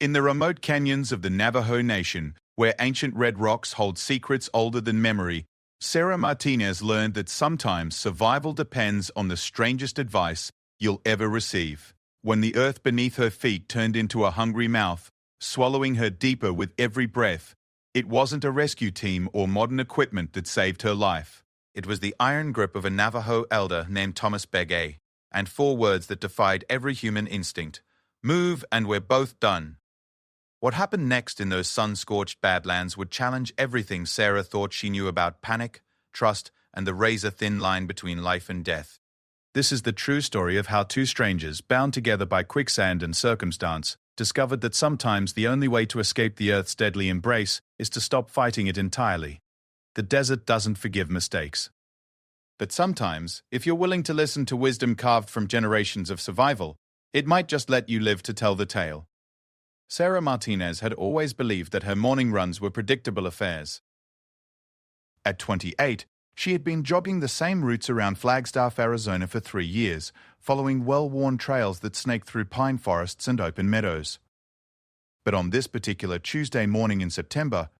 In the remote canyons of the Navajo Nation, where ancient red rocks hold secrets older than memory, Sarah Martinez learned that sometimes survival depends on the strangest advice you'll ever receive. When the earth beneath her feet turned into a hungry mouth, swallowing her deeper with every breath, it wasn't a rescue team or modern equipment that saved her life. It was the iron grip of a Navajo elder named Thomas Begay, and 4 words that defied every human instinct: move and we're both done. What happened next in those sun-scorched badlands would challenge everything Sarah thought she knew about panic, trust, and the razor-thin line between life and death. This is the true story of how 2 strangers, bound together by quicksand and circumstance, discovered that sometimes the only way to escape the Earth's deadly embrace is to stop fighting it entirely. The desert doesn't forgive mistakes. But sometimes, if you're willing to listen to wisdom carved from generations of survival, it might just let you live to tell the tale. Sarah Martinez had always believed that her morning runs were predictable affairs. At 28, she had been jogging the same routes around Flagstaff, Arizona for 3 years, following well-worn trails that snaked through pine forests and open meadows. But on this particular Tuesday morning in September,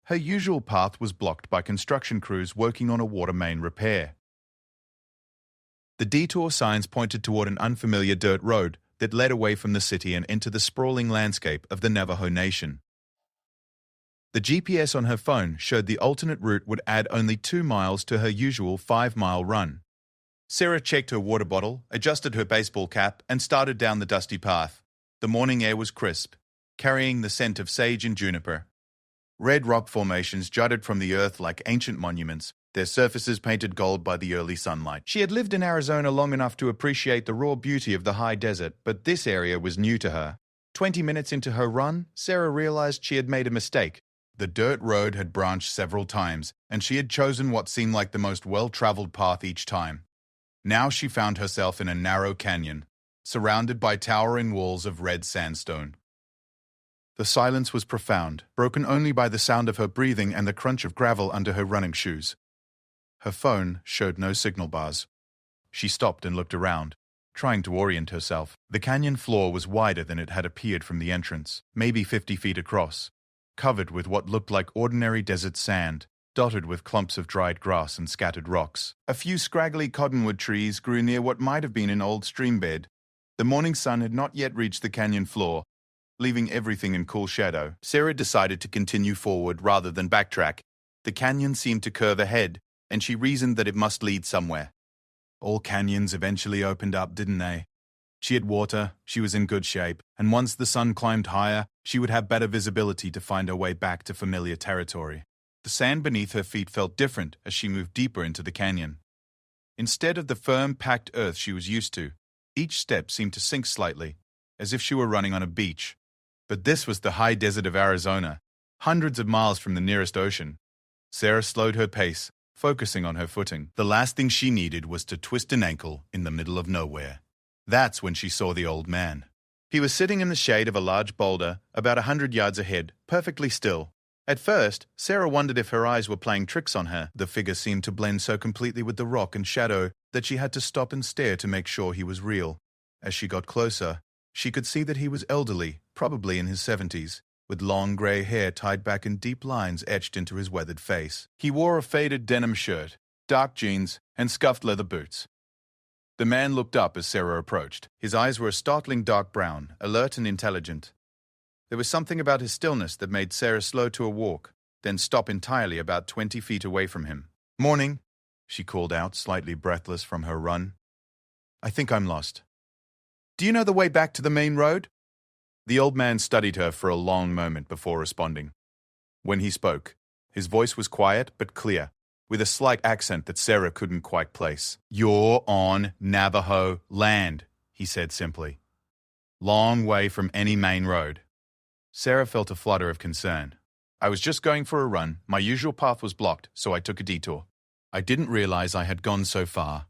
her usual path was blocked by construction crews working on a water main repair. The detour signs pointed toward an unfamiliar dirt road that led away from the city and into the sprawling landscape of the Navajo Nation. The GPS on her phone showed the alternate route would add only 2 miles to her usual 5-mile run. Sarah checked her water bottle, adjusted her baseball cap, and started down the dusty path. The morning air was crisp, carrying the scent of sage and juniper. Red rock formations jutted from the earth like ancient monuments, their surfaces painted gold by the early sunlight. She had lived in Arizona long enough to appreciate the raw beauty of the high desert, but this area was new to her. 20 minutes into her run, Sarah realized she had made a mistake. The dirt road had branched several times, and she had chosen what seemed like the most well-traveled path each time. Now she found herself in a narrow canyon, surrounded by towering walls of red sandstone. The silence was profound, broken only by the sound of her breathing and the crunch of gravel under her running shoes. Her phone showed no signal bars. She stopped and looked around, trying to orient herself. The canyon floor was wider than it had appeared from the entrance, maybe 50 feet across, covered with what looked like ordinary desert sand, dotted with clumps of dried grass and scattered rocks. A few scraggly cottonwood trees grew near what might have been an old stream bed. The morning sun had not yet reached the canyon floor, leaving everything in cool shadow. Sarah decided to continue forward rather than backtrack. The canyon seemed to curve ahead, and she reasoned that it must lead somewhere. All canyons eventually opened up, didn't they? She had water, she was in good shape, and once the sun climbed higher, she would have better visibility to find her way back to familiar territory. The sand beneath her feet felt different as she moved deeper into the canyon. Instead of the firm, packed earth she was used to, each step seemed to sink slightly, as if she were running on a beach. But this was the high desert of Arizona, hundreds of miles from the nearest ocean. Sarah slowed her pace, focusing on her footing. The last thing she needed was to twist an ankle in the middle of nowhere. That's when she saw the old man. He was sitting in the shade of a large boulder, about 100 yards ahead, perfectly still. At first, Sarah wondered if her eyes were playing tricks on her. The figure seemed to blend so completely with the rock and shadow that she had to stop and stare to make sure he was real. As she got closer, she could see that he was elderly, probably in his 70s, with long grey hair tied back and deep lines etched into his weathered face. He wore a faded denim shirt, dark jeans, and scuffed leather boots. The man looked up as Sarah approached. His eyes were a startling dark brown, alert and intelligent. There was something about his stillness that made Sarah slow to a walk, then stop entirely about 20 feet away from him. "Morning," she called out, slightly breathless from her run. "I think I'm lost. Do you know the way back to the main road?" The old man studied her for a long moment before responding. When he spoke, his voice was quiet but clear, with a slight accent that Sarah couldn't quite place. "You're on Navajo land," he said simply. "Long way from any main road." Sarah felt a flutter of concern. "I was just going for a run. My usual path was blocked, so I took a detour. I didn't realize I had gone so far."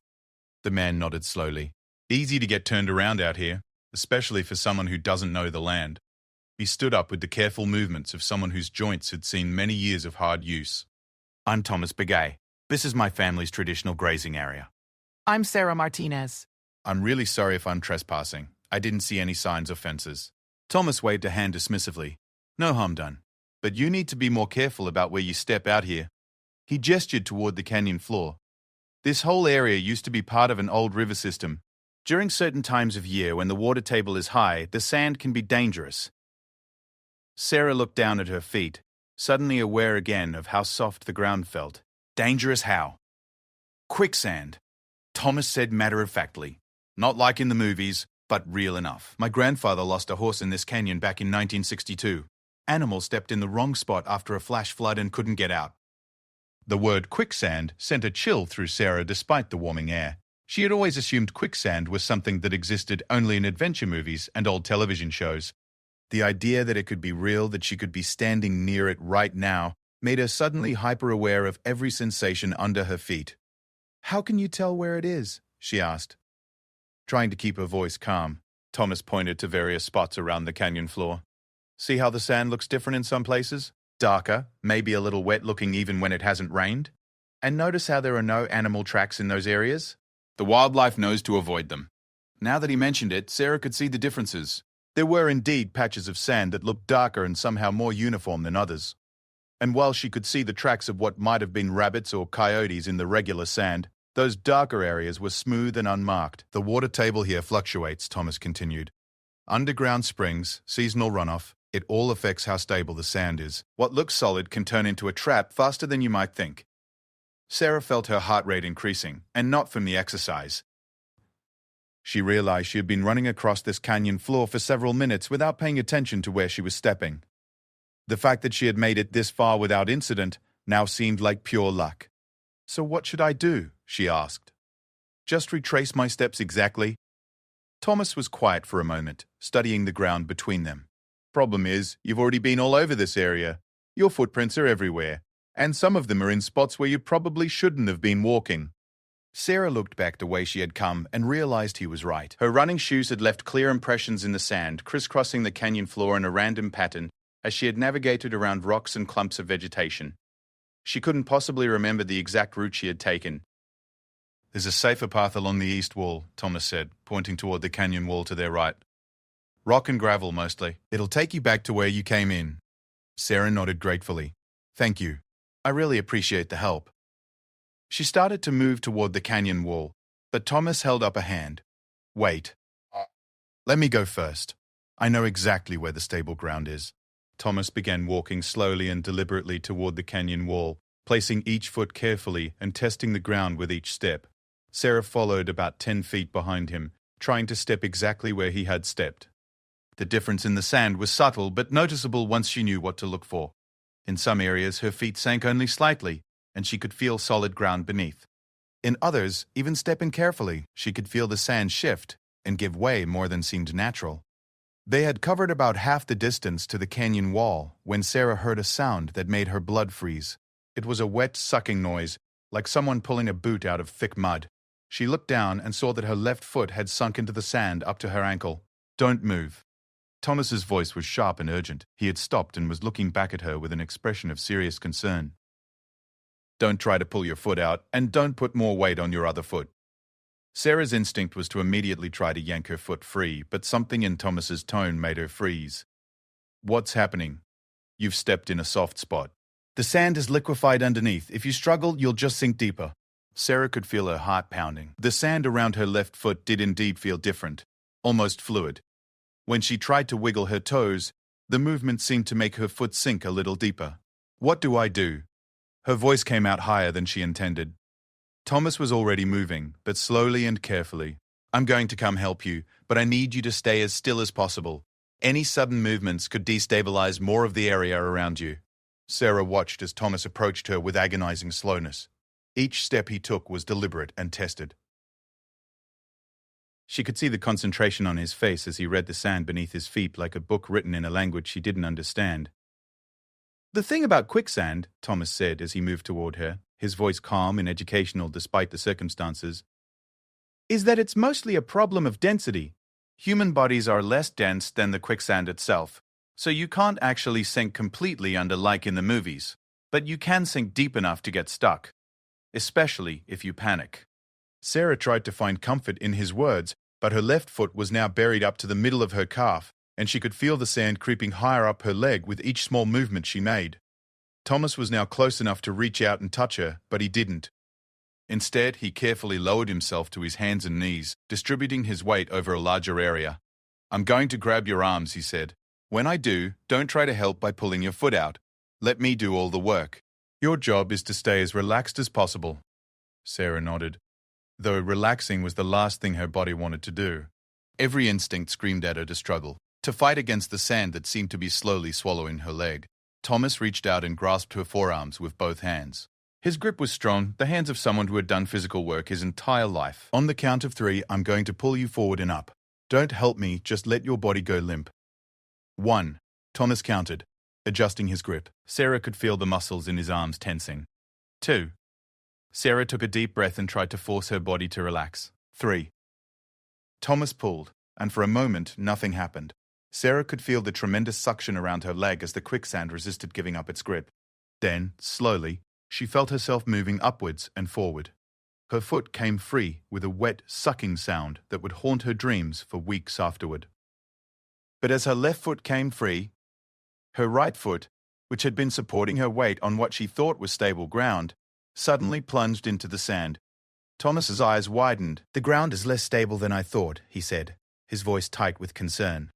The man nodded slowly. "Easy to get turned around out here, especially for someone who doesn't know the land." He stood up with the careful movements of someone whose joints had seen many years of hard use. "I'm Thomas Begay. This is my family's traditional grazing area." I'm Sarah Martinez. "I'm really sorry if I'm trespassing. I didn't see any signs or fences." Thomas waved a hand dismissively. No harm done. But you need to be more careful about where you step out here. He gestured toward the canyon floor. This whole area used to be part of an old river system. During certain times of year when the water table is high, the sand can be dangerous. Sarah looked down at her feet, suddenly aware again of how soft the ground felt. Dangerous how? Quicksand, Thomas said matter-of-factly. Not like in the movies, but real enough. My grandfather lost a horse in this canyon back in 1962. Animal stepped in the wrong spot after a flash flood and couldn't get out. The word quicksand sent a chill through Sarah despite the warming air. She had always assumed quicksand was something that existed only in adventure movies and old television shows. The idea that it could be real, that she could be standing near it right now, made her suddenly hyper-aware of every sensation under her feet. How can you tell where it is? She asked. Trying to keep her voice calm, Thomas pointed to various spots around the canyon floor. See how the sand looks different in some places? Darker, maybe a little wet-looking even when it hasn't rained? And notice how there are no animal tracks in those areas? The wildlife knows to avoid them. Now that he mentioned it, Sarah could see the differences. There were indeed patches of sand that looked darker and somehow more uniform than others. And while she could see the tracks of what might have been rabbits or coyotes in the regular sand, those darker areas were smooth and unmarked. The water table here fluctuates, Thomas continued. Underground springs, seasonal runoff, it all affects how stable the sand is. What looks solid can turn into a trap faster than you might think. Sarah felt her heart rate increasing, and not from the exercise. She realized she had been running across this canyon floor for several minutes without paying attention to where she was stepping. The fact that she had made it this far without incident now seemed like pure luck. So what should I do? She asked. Just retrace my steps exactly? Thomas was quiet for a moment, studying the ground between them. Problem is, you've already been all over this area. Your footprints are everywhere, and some of them are in spots where you probably shouldn't have been walking. Sarah looked back the way she had come and realized he was right. Her running shoes had left clear impressions in the sand, crisscrossing the canyon floor in a random pattern as she had navigated around rocks and clumps of vegetation. She couldn't possibly remember the exact route she had taken. There's a safer path along the east wall, Thomas said, pointing toward the canyon wall to their right. Rock and gravel mostly. It'll take you back to where you came in. Sarah nodded gratefully. Thank you. I really appreciate the help. She started to move toward the canyon wall, but Thomas held up a hand. Wait. Let me go first. I know exactly where the stable ground is. Thomas began walking slowly and deliberately toward the canyon wall, placing each foot carefully and testing the ground with each step. Sarah followed about 10 feet behind him, trying to step exactly where he had stepped. The difference in the sand was subtle but noticeable once she knew what to look for. In some areas, her feet sank only slightly, and she could feel solid ground beneath. In others, even stepping carefully, she could feel the sand shift and give way more than seemed natural. They had covered about half the distance to the canyon wall when Sarah heard a sound that made her blood freeze. It was a wet, sucking noise, like someone pulling a boot out of thick mud. She looked down and saw that her left foot had sunk into the sand up to her ankle. Don't move. Thomas's voice was sharp and urgent. He had stopped and was looking back at her with an expression of serious concern. Don't try to pull your foot out, and don't put more weight on your other foot. Sarah's instinct was to immediately try to yank her foot free, but something in Thomas's tone made her freeze. What's happening? You've stepped in a soft spot. The sand is liquefied underneath. If you struggle, you'll just sink deeper. Sarah could feel her heart pounding. The sand around her left foot did indeed feel different, almost fluid. When she tried to wiggle her toes, the movement seemed to make her foot sink a little deeper. What do I do? Her voice came out higher than she intended. Thomas was already moving, but slowly and carefully. I'm going to come help you, but I need you to stay as still as possible. Any sudden movements could destabilize more of the area around you. Sarah watched as Thomas approached her with agonizing slowness. Each step he took was deliberate and tested. She could see the concentration on his face as he read the sand beneath his feet like a book written in a language she didn't understand. The thing about quicksand, Thomas said as he moved toward her, his voice calm and educational despite the circumstances, is that it's mostly a problem of density. Human bodies are less dense than the quicksand itself, so you can't actually sink completely under like in the movies, but you can sink deep enough to get stuck, especially if you panic. Sarah tried to find comfort in his words, but her left foot was now buried up to the middle of her calf, and she could feel the sand creeping higher up her leg with each small movement she made. Thomas was now close enough to reach out and touch her, but he didn't. Instead, he carefully lowered himself to his hands and knees, distributing his weight over a larger area. "I'm going to grab your arms," he said. "When I do, don't try to help by pulling your foot out. Let me do all the work. Your job is to stay as relaxed as possible." Sarah nodded, though relaxing was the last thing her body wanted to do. Every instinct screamed at her to struggle, to fight against the sand that seemed to be slowly swallowing her leg. Thomas reached out and grasped her forearms with both hands. His grip was strong, the hands of someone who had done physical work his entire life. "On the count of 3, I'm going to pull you forward and up. Don't help me, just let your body go limp." 1. Thomas counted, adjusting his grip. Sarah could feel the muscles in his arms tensing. 2. Sarah took a deep breath and tried to force her body to relax. 3. Thomas pulled, and for a moment, nothing happened. Sarah could feel the tremendous suction around her leg as the quicksand resisted giving up its grip. Then, slowly, she felt herself moving upwards and forward. Her foot came free with a wet, sucking sound that would haunt her dreams for weeks afterward. But as her left foot came free, her right foot, which had been supporting her weight on what she thought was stable ground, suddenly plunged into the sand. Thomas's eyes widened. "The ground is less stable than I thought," he said, his voice tight with concern.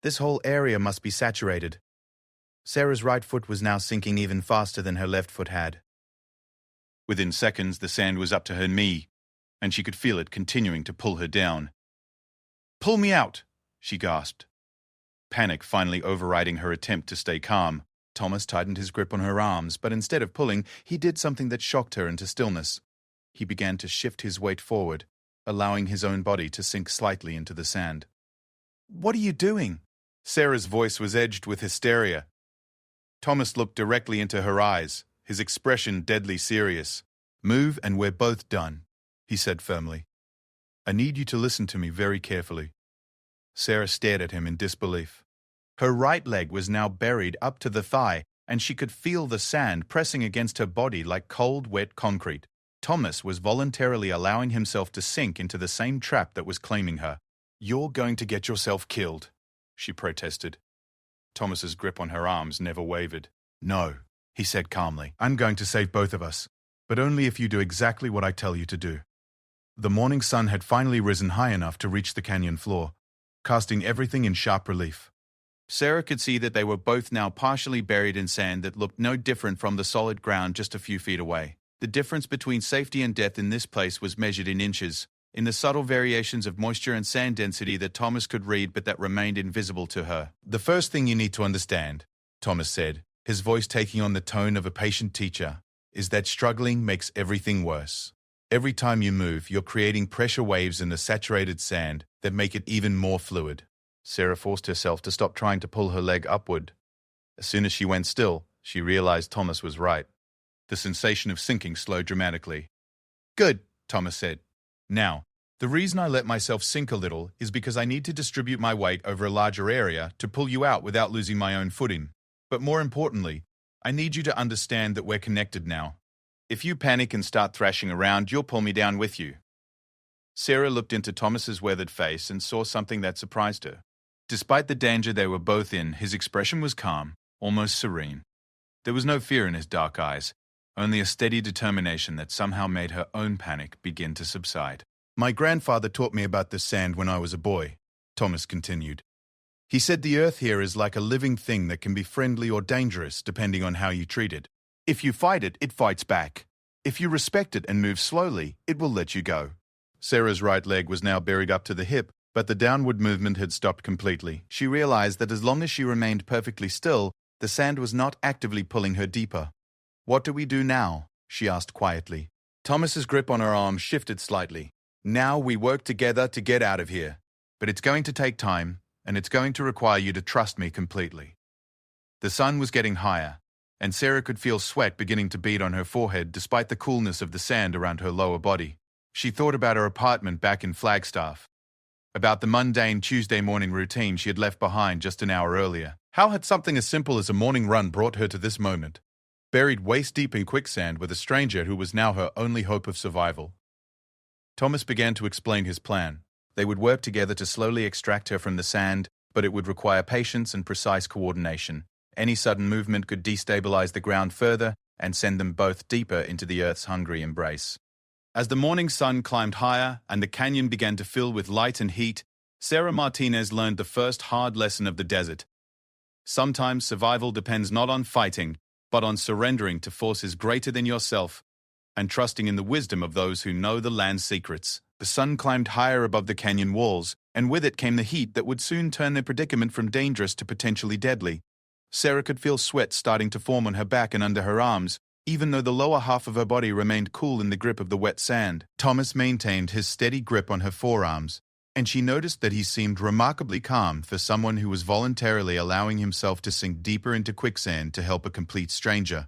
"This whole area must be saturated." Sarah's right foot was now sinking even faster than her left foot had. Within seconds, the sand was up to her knee, and she could feel it continuing to pull her down. "Pull me out!" she gasped. Panic finally overriding her attempt to stay calm, Thomas tightened his grip on her arms, but instead of pulling, he did something that shocked her into stillness. He began to shift his weight forward, allowing his own body to sink slightly into the sand. "What are you doing?" Sarah's voice was edged with hysteria. Thomas looked directly into her eyes, his expression deadly serious. "Move and we're both done," he said firmly. "I need you to listen to me very carefully." Sarah stared at him in disbelief. Her right leg was now buried up to the thigh, and she could feel the sand pressing against her body like cold, wet concrete. Thomas was voluntarily allowing himself to sink into the same trap that was claiming her. "You're going to get yourself killed," she protested. Thomas's grip on her arms never wavered. "No," he said calmly. "I'm going to save both of us, but only if you do exactly what I tell you to do." The morning sun had finally risen high enough to reach the canyon floor, casting everything in sharp relief. Sarah could see that they were both now partially buried in sand that looked no different from the solid ground just a few feet away. The difference between safety and death in this place was measured in inches, in the subtle variations of moisture and sand density that Thomas could read but that remained invisible to her. "The first thing you need to understand," Thomas said, his voice taking on the tone of a patient teacher, "is that struggling makes everything worse. Every time you move, you're creating pressure waves in the saturated sand that make it even more fluid." Sarah forced herself to stop trying to pull her leg upward. As soon as she went still, she realized Thomas was right. The sensation of sinking slowed dramatically. "Good," Thomas said. "Now, the reason I let myself sink a little is because I need to distribute my weight over a larger area to pull you out without losing my own footing. But more importantly, I need you to understand that we're connected now. If you panic and start thrashing around, you'll pull me down with you." Sarah looked into Thomas's weathered face and saw something that surprised her. Despite the danger they were both in, his expression was calm, almost serene. There was no fear in his dark eyes, only a steady determination that somehow made her own panic begin to subside. "My grandfather taught me about this sand when I was a boy," Thomas continued. "He said the earth here is like a living thing that can be friendly or dangerous depending on how you treat it. If you fight it, it fights back. If you respect it and move slowly, it will let you go." Sarah's right leg was now buried up to the hip, but the downward movement had stopped completely. She realized that as long as she remained perfectly still, the sand was not actively pulling her deeper. "What do we do now?" she asked quietly. Thomas's grip on her arm shifted slightly. "Now we work together to get out of here. But it's going to take time, and it's going to require you to trust me completely." The sun was getting higher, and Sarah could feel sweat beginning to bead on her forehead despite the coolness of the sand around her lower body. She thought about her apartment back in Flagstaff, about the mundane Tuesday morning routine she had left behind just an hour earlier. How had something as simple as a morning run brought her to this moment, buried waist-deep in quicksand with a stranger who was now her only hope of survival? Thomas began to explain his plan. They would work together to slowly extract her from the sand, but it would require patience and precise coordination. Any sudden movement could destabilize the ground further and send them both deeper into the Earth's hungry embrace. As the morning sun climbed higher and the canyon began to fill with light and heat, Sarah Martinez learned the first hard lesson of the desert. Sometimes survival depends not on fighting, but on surrendering to forces greater than yourself and trusting in the wisdom of those who know the land's secrets. The sun climbed higher above the canyon walls, and with it came the heat that would soon turn their predicament from dangerous to potentially deadly. Sarah could feel sweat starting to form on her back and under her arms, even though the lower half of her body remained cool in the grip of the wet sand. Thomas maintained his steady grip on her forearms, and she noticed that he seemed remarkably calm for someone who was voluntarily allowing himself to sink deeper into quicksand to help a complete stranger.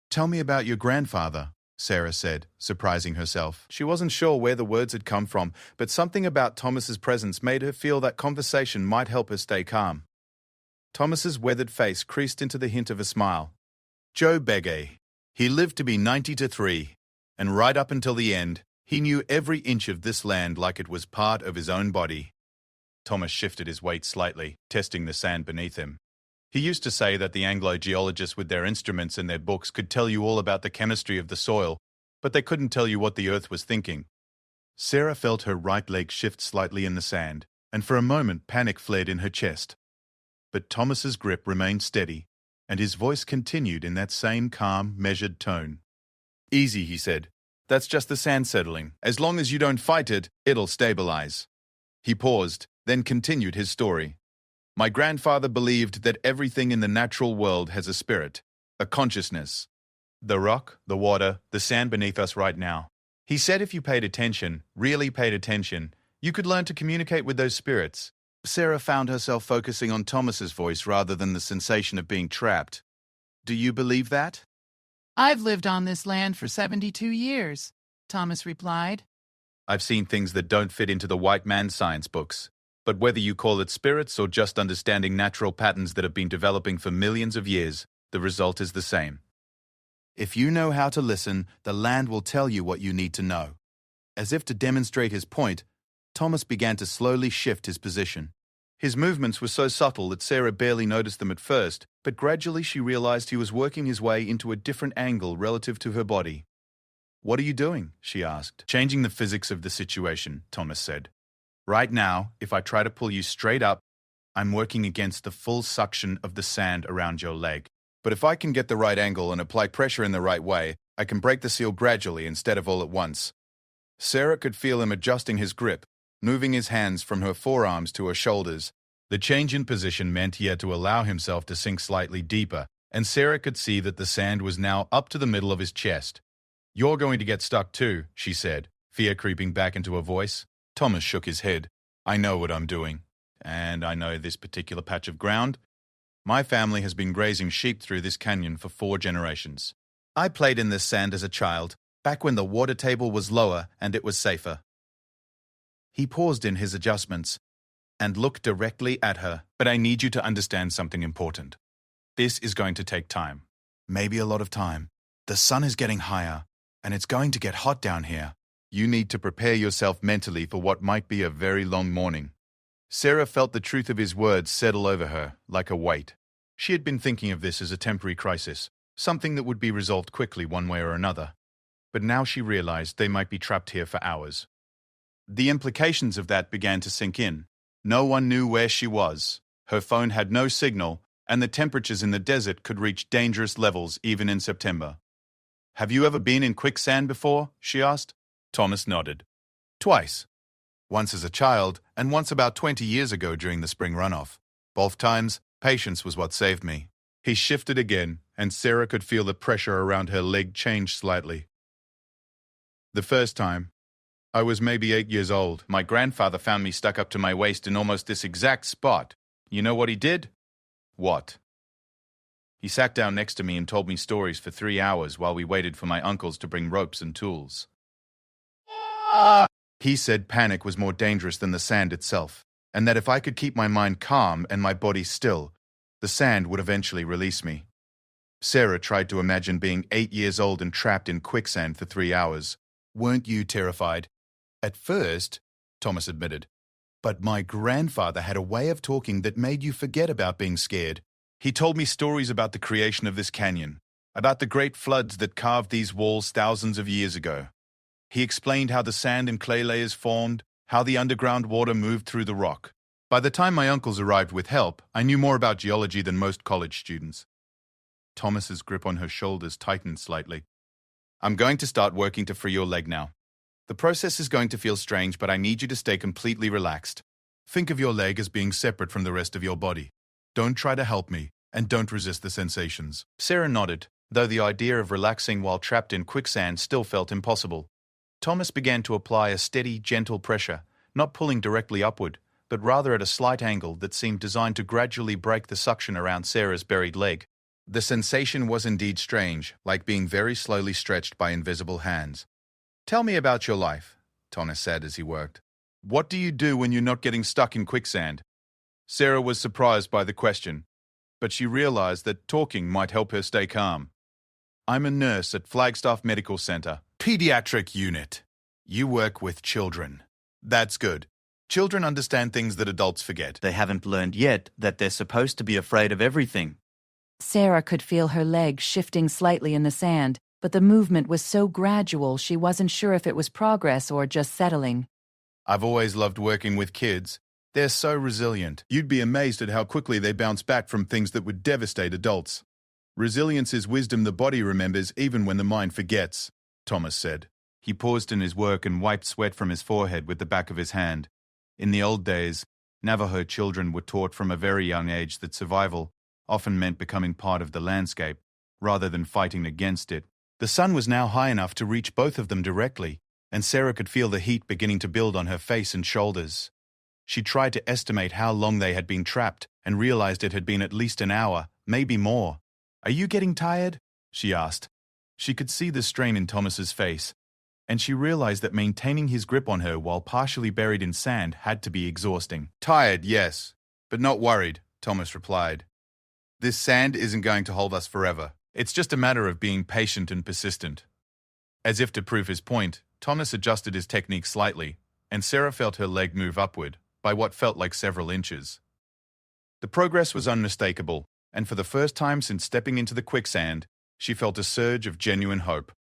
"Tell me about your grandfather," Sarah said, surprising herself. She wasn't sure where the words had come from, but something about Thomas's presence made her feel that conversation might help her stay calm. Thomas's weathered face creased into the hint of a smile. "Joe Begay. He lived to be 93, and right up until the end, he knew every inch of this land like it was part of his own body." Thomas shifted his weight slightly, testing the sand beneath him. He used to say that the Anglo-geologists with their instruments and their books could tell you all about the chemistry of the soil, but they couldn't tell you what the earth was thinking. Sarah felt her right leg shift slightly in the sand, and for a moment panic flared in her chest. But Thomas's grip remained steady, and his voice continued in that same calm, measured tone. "Easy," he said. "That's just the sand settling. As long as you don't fight it, it'll stabilize." He paused, then continued his story. "My grandfather believed that everything in the natural world has a spirit, a consciousness. The rock, the water, the sand beneath us right now. He said if you paid attention, really paid attention, you could learn to communicate with those spirits." Sarah found herself focusing on Thomas's voice rather than the sensation of being trapped. "Do you believe that?" "I've lived on this land for 72 years, Thomas replied. "I've seen things that don't fit into the white man's science books. But whether you call it spirits or just understanding natural patterns that have been developing for millions of years, the result is the same. If you know how to listen, the land will tell you what you need to know." As if to demonstrate his point, Thomas began to slowly shift his position. His movements were so subtle that Sarah barely noticed them at first, but gradually she realized he was working his way into a different angle relative to her body. "What are you doing?" she asked. "Changing the physics of the situation," Thomas said. "Right now, if I try to pull you straight up, I'm working against the full suction of the sand around your leg. But if I can get the right angle and apply pressure in the right way, I can break the seal gradually instead of all at once." Sarah could feel him adjusting his grip, moving his hands from her forearms to her shoulders. The change in position meant he had to allow himself to sink slightly deeper, and Sarah could see that the sand was now up to the middle of his chest. "You're going to get stuck too," she said, fear creeping back into her voice. Thomas shook his head. "I know what I'm doing, and I know this particular patch of ground. My family has been grazing sheep through this canyon for 4 generations. I played in this sand as a child, back when the water table was lower and it was safer." He paused in his adjustments and looked directly at her. "But I need you to understand something important. This is going to take time. Maybe a lot of time. The sun is getting higher, and it's going to get hot down here. You need to prepare yourself mentally for what might be a very long morning." Sarah felt the truth of his words settle over her, like a weight. She had been thinking of this as a temporary crisis, something that would be resolved quickly one way or another. But now she realized they might be trapped here for hours. The implications of that began to sink in. No one knew where she was. Her phone had no signal, and the temperatures in the desert could reach dangerous levels even in September. "Have you ever been in quicksand before?" she asked. Thomas nodded. "Twice. Once as a child, and once about 20 years ago during the spring runoff. Both times, patience was what saved me." He shifted again, and Sarah could feel the pressure around her leg change slightly. "The first time, I was maybe 8 years old. My grandfather found me stuck up to my waist in almost this exact spot. You know what he did?" "What?" "He sat down next to me and told me stories for 3 hours while we waited for my uncles to bring ropes and tools. He said panic was more dangerous than the sand itself, and that if I could keep my mind calm and my body still, the sand would eventually release me." Sarah tried to imagine being 8 years old and trapped in quicksand for 3 hours. "Weren't you terrified?" "At first," Thomas admitted. But my grandfather had a way of talking that made you forget about being scared. He told me stories about the creation of this canyon, about the great floods that carved these walls thousands of years ago. He explained how the sand and clay layers formed, how the underground water moved through the rock. By the time my uncles arrived with help, I knew more about geology than most college students. Thomas's grip on her shoulders tightened slightly. I'm going to start working to free your leg now. The process is going to feel strange, but I need you to stay completely relaxed. Think of your leg as being separate from the rest of your body. Don't try to help me, and don't resist the sensations. Sarah nodded, though the idea of relaxing while trapped in quicksand still felt impossible. Thomas began to apply a steady, gentle pressure, not pulling directly upward, but rather at a slight angle that seemed designed to gradually break the suction around Sarah's buried leg. The sensation was indeed strange, like being very slowly stretched by invisible hands. Tell me about your life, Thomas said as he worked. What do you do when you're not getting stuck in quicksand? Sarah was surprised by the question, but she realized that talking might help her stay calm. I'm a nurse at Flagstaff Medical Center, Pediatric Unit. You work with children. That's good. Children understand things that adults forget. They haven't learned yet that they're supposed to be afraid of everything. Sarah could feel her leg shifting slightly in the sand, but the movement was so gradual she wasn't sure if it was progress or just settling. I've always loved working with kids. They're so resilient. You'd be amazed at how quickly they bounce back from things that would devastate adults. Resilience is wisdom the body remembers even when the mind forgets, Thomas said. He paused in his work and wiped sweat from his forehead with the back of his hand. In the old days, Navajo children were taught from a very young age that survival often meant becoming part of the landscape, rather than fighting against it. The sun was now high enough to reach both of them directly, and Sarah could feel the heat beginning to build on her face and shoulders. She tried to estimate how long they had been trapped and realized it had been at least an hour, maybe more. Are you getting tired? She asked. She could see the strain in Thomas's face, and she realized that maintaining his grip on her while partially buried in sand had to be exhausting. Tired, yes, but not worried, Thomas replied. This sand isn't going to hold us forever. It's just a matter of being patient and persistent. As if to prove his point, Thomas adjusted his technique slightly, and Sarah felt her leg move upward by what felt like several inches. The progress was unmistakable, and for the first time since stepping into the quicksand, she felt a surge of genuine hope.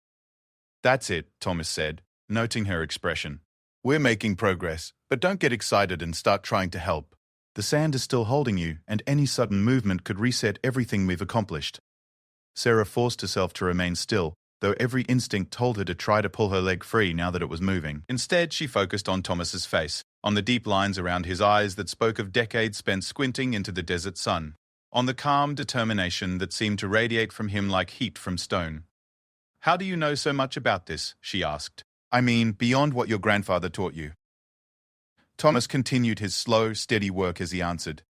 That's it, Thomas said, noting her expression. We're making progress, but don't get excited and start trying to help. The sand is still holding you, and any sudden movement could reset everything we've accomplished. Sarah forced herself to remain still, though every instinct told her to try to pull her leg free now that it was moving. Instead, she focused on Thomas's face, on the deep lines around his eyes that spoke of decades spent squinting into the desert sun, on the calm determination that seemed to radiate from him like heat from stone. How do you know so much about this? She asked. I mean, beyond what your grandfather taught you. Thomas continued his slow, steady work as he answered.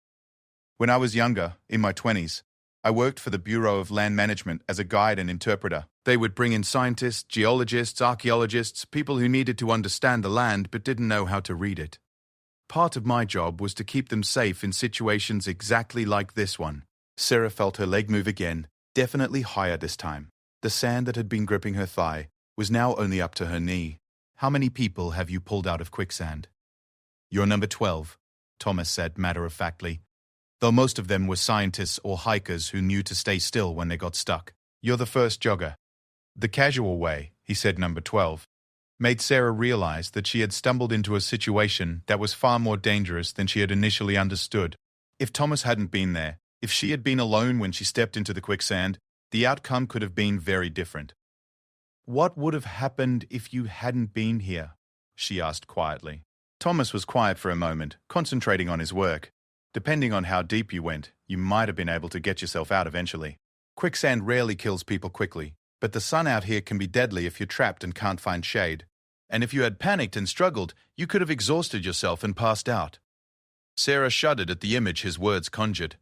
When I was younger, in my 20s, I worked for the Bureau of Land Management as a guide and interpreter. They would bring in scientists, geologists, archaeologists, people who needed to understand the land but didn't know how to read it. Part of my job was to keep them safe in situations exactly like this one. Sarah felt her leg move again, definitely higher this time. The sand that had been gripping her thigh was now only up to her knee. How many people have you pulled out of quicksand? You're number 12, Thomas said matter-of-factly, though most of them were scientists or hikers who knew to stay still when they got stuck. You're the first jogger. The casual way, he said number 12, made Sarah realize that she had stumbled into a situation that was far more dangerous than she had initially understood. If Thomas hadn't been there, if she had been alone when she stepped into the quicksand, the outcome could have been very different. What would have happened if you hadn't been here? She asked quietly. Thomas was quiet for a moment, concentrating on his work. Depending on how deep you went, you might have been able to get yourself out eventually. Quicksand rarely kills people quickly, but the sun out here can be deadly if you're trapped and can't find shade. And if you had panicked and struggled, you could have exhausted yourself and passed out. Sarah shuddered at the image his words conjured.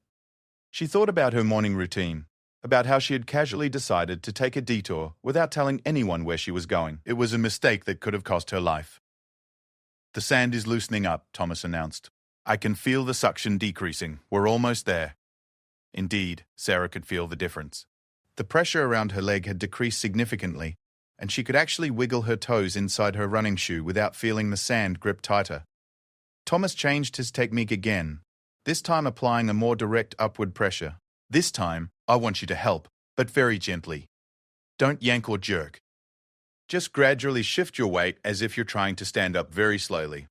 She thought about her morning routine, about how she had casually decided to take a detour without telling anyone where she was going. It was a mistake that could have cost her life. The sand is loosening up, Thomas announced. I can feel the suction decreasing. We're almost there. Indeed, Sarah could feel the difference. The pressure around her leg had decreased significantly, and she could actually wiggle her toes inside her running shoe without feeling the sand grip tighter. Thomas changed his technique again, this time applying a more direct upward pressure. This time, I want you to help, but very gently. Don't yank or jerk. Just gradually shift your weight as if you're trying to stand up very slowly.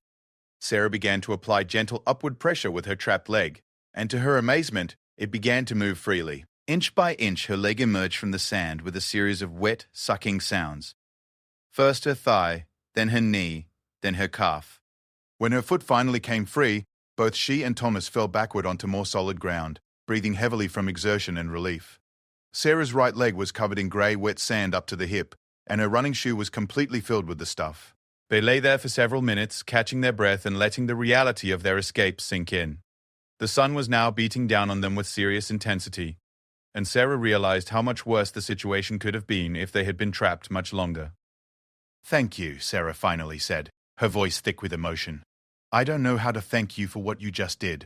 Sarah began to apply gentle upward pressure with her trapped leg, and to her amazement, it began to move freely. Inch by inch, her leg emerged from the sand with a series of wet, sucking sounds. First her thigh, then her knee, then her calf. When her foot finally came free, both she and Thomas fell backward onto more solid ground, breathing heavily from exertion and relief. Sarah's right leg was covered in grey, wet sand up to the hip, and her running shoe was completely filled with the stuff. They lay there for several minutes, catching their breath and letting the reality of their escape sink in. The sun was now beating down on them with serious intensity, and Sarah realized how much worse the situation could have been if they had been trapped much longer. "Thank you," Sarah finally said, her voice thick with emotion. "I don't know how to thank you for what you just did."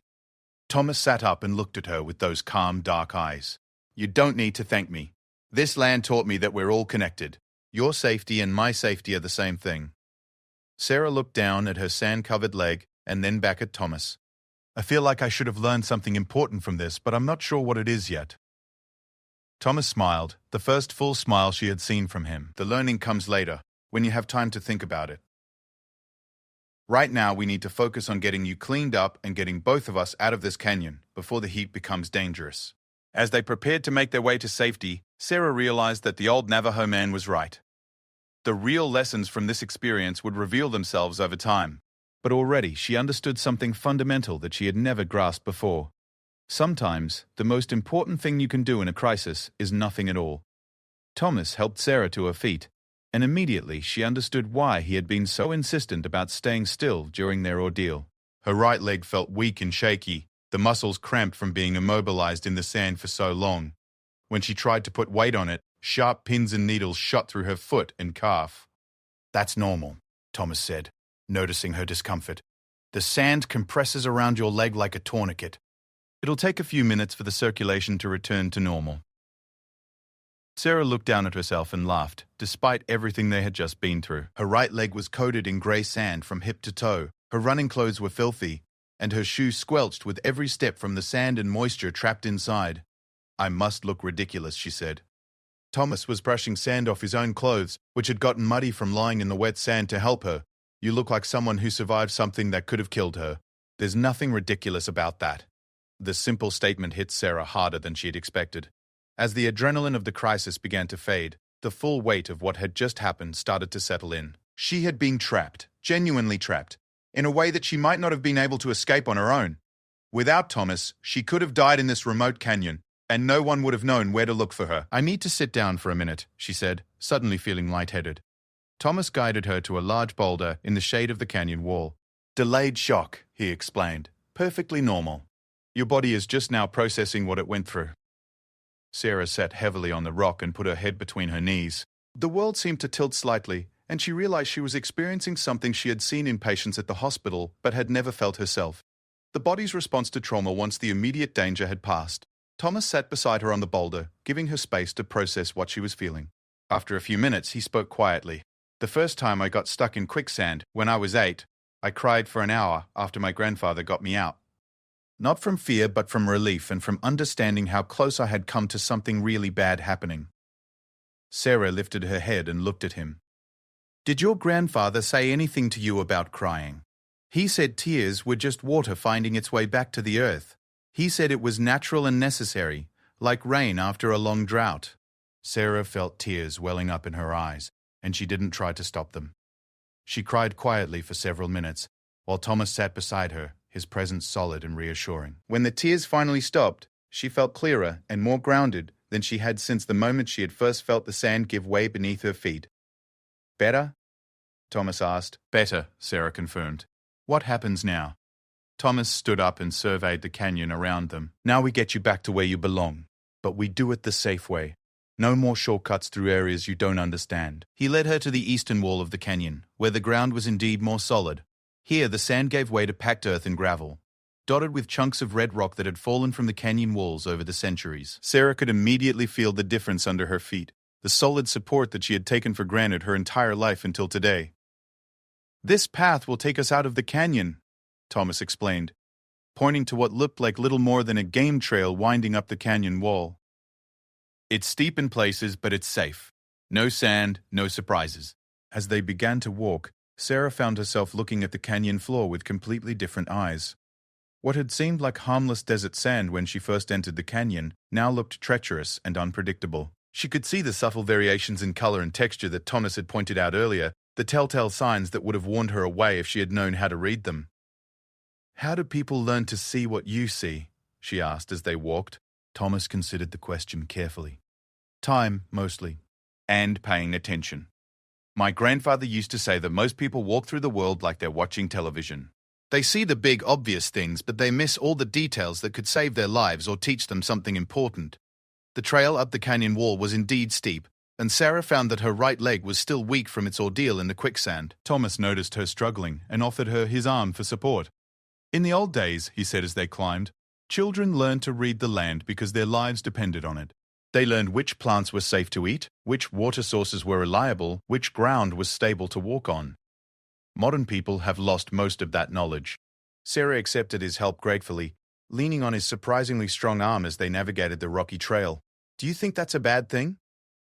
Thomas sat up and looked at her with those calm, dark eyes. "You don't need to thank me. This land taught me that we're all connected. Your safety and my safety are the same thing." Sarah looked down at her sand-covered leg and then back at Thomas. "I feel like I should have learned something important from this, but I'm not sure what it is yet." Thomas smiled, the first full smile she had seen from him. "The learning comes later, when you have time to think about it. Right now, we need to focus on getting you cleaned up and getting both of us out of this canyon before the heat becomes dangerous." As they prepared to make their way to safety, Sarah realized that the old Navajo man was right. The real lessons from this experience would reveal themselves over time, but already she understood something fundamental that she had never grasped before. Sometimes, the most important thing you can do in a crisis is nothing at all. Thomas helped Sarah to her feet, and immediately she understood why he had been so insistent about staying still during their ordeal. Her right leg felt weak and shaky, the muscles cramped from being immobilized in the sand for so long. When she tried to put weight on it, sharp pins and needles shot through her foot and calf. "That's normal," Thomas said, noticing her discomfort. "The sand compresses around your leg like a tourniquet. It'll take a few minutes for the circulation to return to normal." Sarah looked down at herself and laughed, despite everything they had just been through. Her right leg was coated in grey sand from hip to toe, her running clothes were filthy, and her shoes squelched with every step from the sand and moisture trapped inside. "I must look ridiculous," she said. Thomas was brushing sand off his own clothes, which had gotten muddy from lying in the wet sand, to help her. "You look like someone who survived something that could have killed her. There's nothing ridiculous about that." The simple statement hit Sarah harder than she had expected. As the adrenaline of the crisis began to fade, the full weight of what had just happened started to settle in. She had been trapped, genuinely trapped, in a way that she might not have been able to escape on her own. Without Thomas, she could have died in this remote canyon, and no one would have known where to look for her. "I need to sit down for a minute," she said, suddenly feeling lightheaded. Thomas guided her to a large boulder in the shade of the canyon wall. "Delayed shock," he explained. "Perfectly normal. Your body is just now processing what it went through." Sarah sat heavily on the rock and put her head between her knees. The world seemed to tilt slightly, and she realized she was experiencing something she had seen in patients at the hospital but had never felt herself. The body's response to trauma once the immediate danger had passed. Thomas sat beside her on the boulder, giving her space to process what she was feeling. After a few minutes, he spoke quietly. "The first time I got stuck in quicksand, when I was 8, I cried for an hour after my grandfather got me out. Not from fear, but from relief and from understanding how close I had come to something really bad happening." Sarah lifted her head and looked at him. "Did your grandfather say anything to you about crying?" "He said tears were just water finding its way back to the earth. He said it was natural and necessary, like rain after a long drought." Sarah felt tears welling up in her eyes, and she didn't try to stop them. She cried quietly for several minutes, while Thomas sat beside her, his presence solid and reassuring. When the tears finally stopped, she felt clearer and more grounded than she had since the moment she had first felt the sand give way beneath her feet. "Better?" Thomas asked. "Better," Sarah confirmed. "What happens now?" Thomas stood up and surveyed the canyon around them. "Now we get you back to where you belong, but we do it the safe way. No more shortcuts through areas you don't understand." He led her to the eastern wall of the canyon, where the ground was indeed more solid. Here the sand gave way to packed earth and gravel, dotted with chunks of red rock that had fallen from the canyon walls over the centuries. Sarah could immediately feel the difference under her feet, the solid support that she had taken for granted her entire life until today. "This path will take us out of the canyon," Thomas explained, pointing to what looked like little more than a game trail winding up the canyon wall. It's steep in places, but it's safe. No sand, no surprises. As they began to walk, Sarah found herself looking at the canyon floor with completely different eyes. What had seemed like harmless desert sand when she first entered the canyon now looked treacherous and unpredictable. She could see the subtle variations in color and texture that Thomas had pointed out earlier, the telltale signs that would have warned her away if she had known how to read them. "How do people learn to see what you see?" she asked as they walked. Thomas considered the question carefully. "Time, mostly. And paying attention. My grandfather used to say that most people walk through the world like they're watching television. They see the big, obvious things, but they miss all the details that could save their lives or teach them something important." The trail up the canyon wall was indeed steep, and Sarah found that her right leg was still weak from its ordeal in the quicksand. Thomas noticed her struggling and offered her his arm for support. "In the old days," he said as they climbed, "children learned to read the land because their lives depended on it. They learned which plants were safe to eat, which water sources were reliable, which ground was stable to walk on. Modern people have lost most of that knowledge." Sarah accepted his help gratefully, leaning on his surprisingly strong arm as they navigated the rocky trail. "Do you think that's a bad thing?"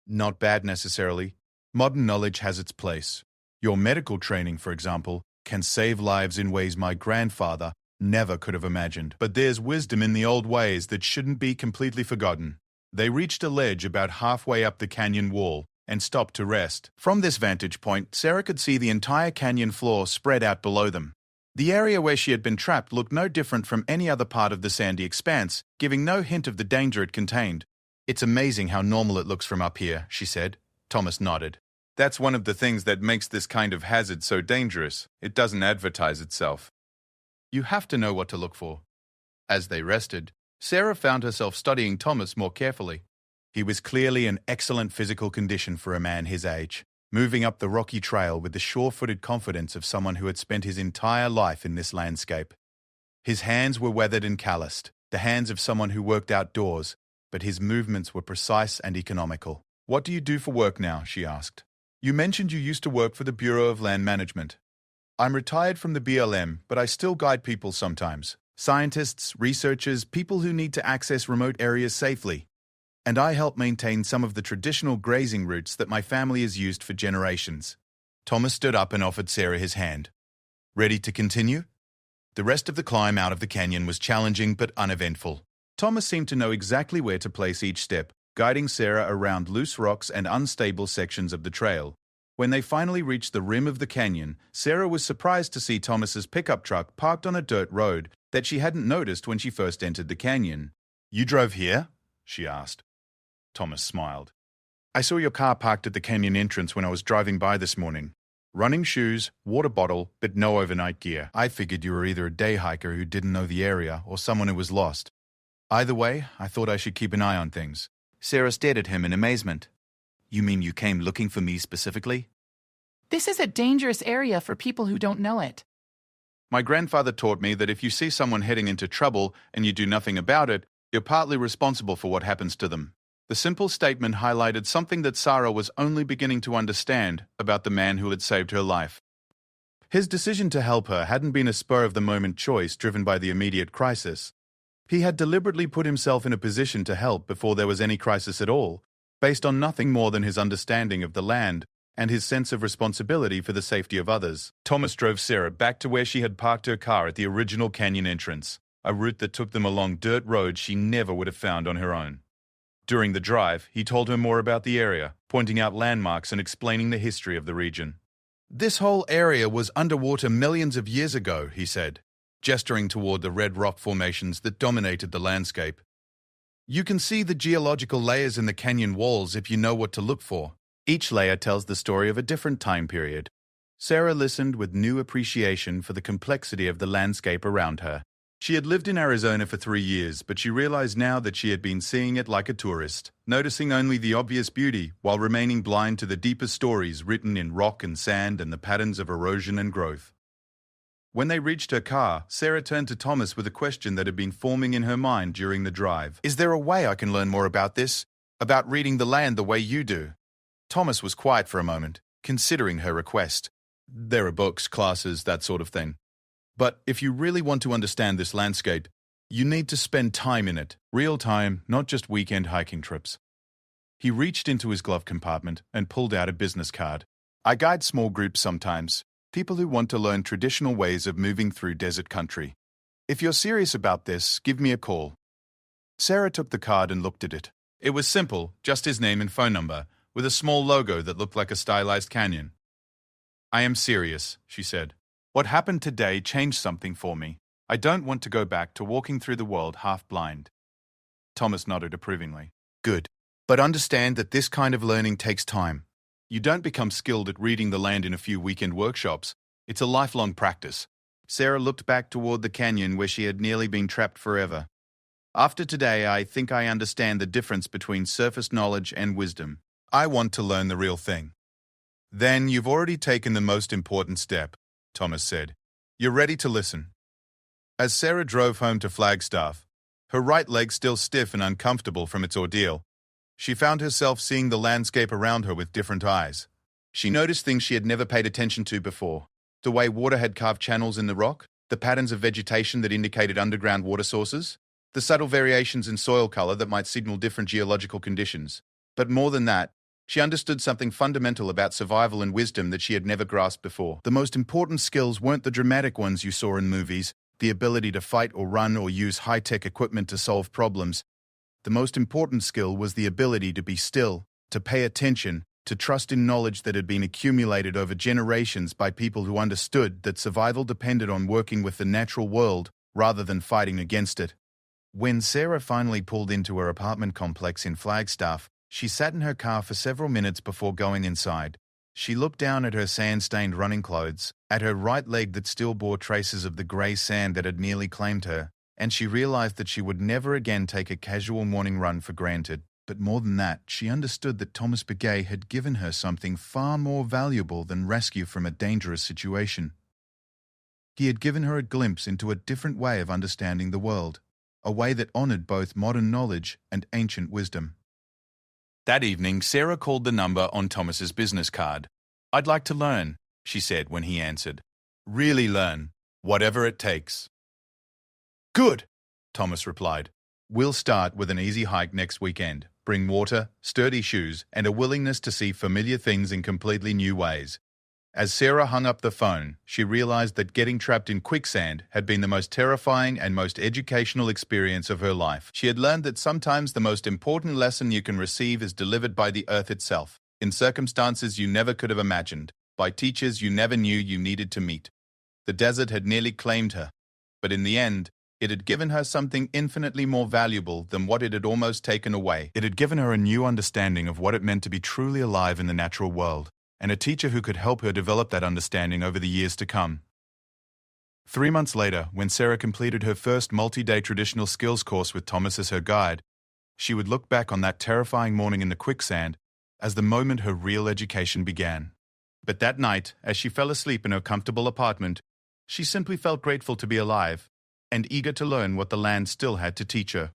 "Not bad necessarily. Modern knowledge has its place. Your medical training, for example, can save lives in ways my grandfather never could have imagined. But there's wisdom in the old ways that shouldn't be completely forgotten." They reached a ledge about halfway up the canyon wall and stopped to rest. From this vantage point, Sarah could see the entire canyon floor spread out below them. The area where she had been trapped looked no different from any other part of the sandy expanse, giving no hint of the danger it contained. "It's amazing how normal it looks from up here," she said. Thomas nodded. "That's one of the things that makes this kind of hazard so dangerous. It doesn't advertise itself. You have to know what to look for." As they rested, Sarah found herself studying Thomas more carefully. He was clearly in excellent physical condition for a man his age, moving up the rocky trail with the sure-footed confidence of someone who had spent his entire life in this landscape. His hands were weathered and calloused, the hands of someone who worked outdoors, but his movements were precise and economical. "What do you do for work now?" she asked. "You mentioned you used to work for the Bureau of Land Management." "I'm retired from the BLM, but I still guide people sometimes. Scientists, researchers, people who need to access remote areas safely. And I help maintain some of the traditional grazing routes that my family has used for generations." Thomas stood up and offered Sarah his hand. "Ready to continue?" The rest of the climb out of the canyon was challenging but uneventful. Thomas seemed to know exactly where to place each step, guiding Sarah around loose rocks and unstable sections of the trail. When they finally reached the rim of the canyon, Sarah was surprised to see Thomas's pickup truck parked on a dirt road that she hadn't noticed when she first entered the canyon. "You drove here?" she asked. Thomas smiled. "I saw your car parked at the canyon entrance when I was driving by this morning. Running shoes, water bottle, but no overnight gear. I figured you were either a day hiker who didn't know the area or someone who was lost. Either way, I thought I should keep an eye on things." Sarah stared at him in amazement. "You mean you came looking for me specifically?" This is a dangerous area for people who don't know it. "My grandfather taught me that if you see someone heading into trouble and you do nothing about it, you're partly responsible for what happens to them." The simple statement highlighted something that Sarah was only beginning to understand about the man who had saved her life. His decision to help her hadn't been a spur-of-the-moment choice driven by the immediate crisis. He had deliberately put himself in a position to help before there was any crisis at all, based on nothing more than his understanding of the land and his sense of responsibility for the safety of others. Thomas drove Sarah back to where she had parked her car at the original canyon entrance, a route that took them along dirt roads she never would have found on her own. During the drive, he told her more about the area, pointing out landmarks and explaining the history of the region. "This whole area was underwater millions of years ago," he said, gesturing toward the red rock formations that dominated the landscape. "You can see the geological layers in the canyon walls if you know what to look for. Each layer tells the story of a different time period." Sarah listened with new appreciation for the complexity of the landscape around her. She had lived in Arizona for 3 years, but she realized now that she had been seeing it like a tourist, noticing only the obvious beauty while remaining blind to the deeper stories written in rock and sand and the patterns of erosion and growth. When they reached her car, Sarah turned to Thomas with a question that had been forming in her mind during the drive. "Is there a way I can learn more about this? About reading the land the way you do?" Thomas was quiet for a moment, considering her request. "There are books, classes, that sort of thing." But if you really want to understand this landscape, you need to spend time in it, real time, not just weekend hiking trips. He reached into his glove compartment and pulled out a business card. I guide small groups sometimes, people who want to learn traditional ways of moving through desert country. If you're serious about this, give me a call. Sarah took the card and looked at it. It was simple, just his name and phone number, with a small logo that looked like a stylized canyon. I am serious, she said. What happened today changed something for me. I don't want to go back to walking through the world half-blind. Thomas nodded approvingly. Good. But understand that this kind of learning takes time. You don't become skilled at reading the land in a few weekend workshops. It's a lifelong practice. Sarah looked back toward the canyon where she had nearly been trapped forever. After today, I think I understand the difference between surface knowledge and wisdom. I want to learn the real thing. Then you've already taken the most important step, Thomas said. You're ready to listen. As Sarah drove home to Flagstaff, her right leg still stiff and uncomfortable from its ordeal, she found herself seeing the landscape around her with different eyes. She noticed things she had never paid attention to before. The way water had carved channels in the rock, the patterns of vegetation that indicated underground water sources, the subtle variations in soil color that might signal different geological conditions. But more than that, she understood something fundamental about survival and wisdom that she had never grasped before. The most important skills weren't the dramatic ones you saw in movies, the ability to fight or run or use high-tech equipment to solve problems. The most important skill was the ability to be still, to pay attention, to trust in knowledge that had been accumulated over generations by people who understood that survival depended on working with the natural world rather than fighting against it. When Sarah finally pulled into her apartment complex in Flagstaff, she sat in her car for several minutes before going inside. She looked down at her sand-stained running clothes, at her right leg that still bore traces of the grey sand that had nearly claimed her, and she realized that she would never again take a casual morning run for granted. But more than that, she understood that Thomas Begay had given her something far more valuable than rescue from a dangerous situation. He had given her a glimpse into a different way of understanding the world, a way that honored both modern knowledge and ancient wisdom. That evening, Sarah called the number on Thomas's business card. I'd like to learn, she said when he answered. Really learn, whatever it takes. Good, Thomas replied. We'll start with an easy hike next weekend. Bring water, sturdy shoes, and a willingness to see familiar things in completely new ways. As Sarah hung up the phone, she realized that getting trapped in quicksand had been the most terrifying and most educational experience of her life. She had learned that sometimes the most important lesson you can receive is delivered by the earth itself, in circumstances you never could have imagined, by teachers you never knew you needed to meet. The desert had nearly claimed her, but in the end, it had given her something infinitely more valuable than what it had almost taken away. It had given her a new understanding of what it meant to be truly alive in the natural world, and a teacher who could help her develop that understanding over the years to come. 3 months later, when Sarah completed her first multi-day traditional skills course with Thomas as her guide, she would look back on that terrifying morning in the quicksand as the moment her real education began. But that night, as she fell asleep in her comfortable apartment, she simply felt grateful to be alive and eager to learn what the land still had to teach her.